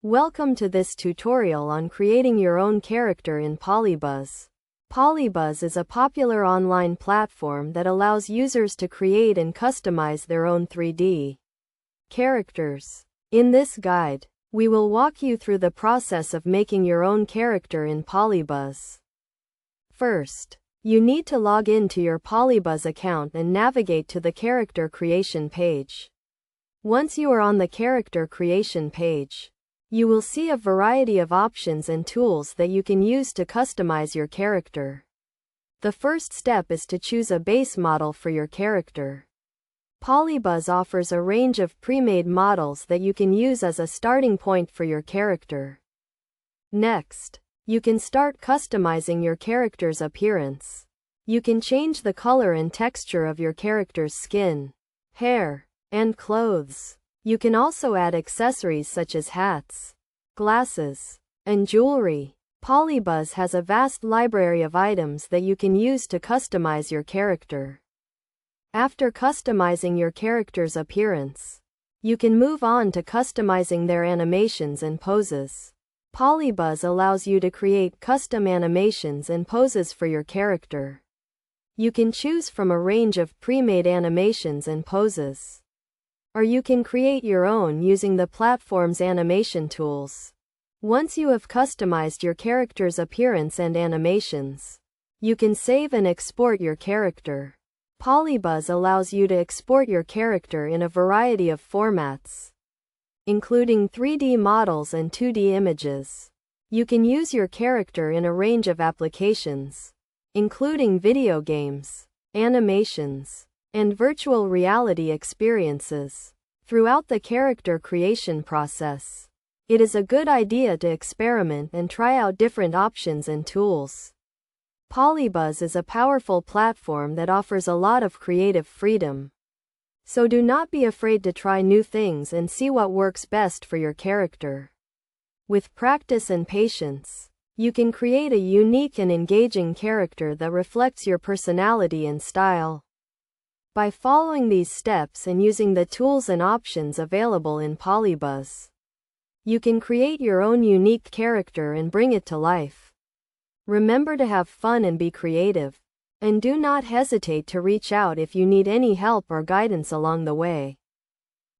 Welcome to this tutorial on creating your own character in Polybuzz. Polybuzz is a popular online platform that allows users to create and customize their own 3D characters. In this guide, we will walk you through the process of making your own character in Polybuzz. First, you need to log in to your Polybuzz account and navigate to the character creation page. Once you are on the character creation page, you will see a variety of options and tools that you can use to customize your character. The first step is to choose a base model for your character. Polybuzz offers a range of pre-made models that you can use as a starting point for your character. Next, you can start customizing your character's appearance. You can change the color and texture of your character's skin, hair, and clothes. You can also add accessories such as hats, glasses, and jewelry. Polybuzz has a vast library of items that you can use to customize your character. After customizing your character's appearance, you can move on to customizing their animations and poses. Polybuzz allows you to create custom animations and poses for your character. You can choose from a range of pre-made animations and poses, or you can create your own using the platform's animation tools. Once you have customized your character's appearance and animations, you can save and export your character. Polybuzz allows you to export your character in a variety of formats, including 3D models and 2D images. You can use your character in a range of applications, including video games, animations, and virtual reality experiences. Throughout the character creation process, it is a good idea to experiment and try out different options and tools. Polybuzz is a powerful platform that offers a lot of creative freedom. So do not be afraid to try new things and see what works best for your character. With practice and patience, you can create a unique and engaging character that reflects your personality and style. By following these steps and using the tools and options available in Polybuzz, you can create your own unique character and bring it to life. Remember to have fun and be creative, and do not hesitate to reach out if you need any help or guidance along the way.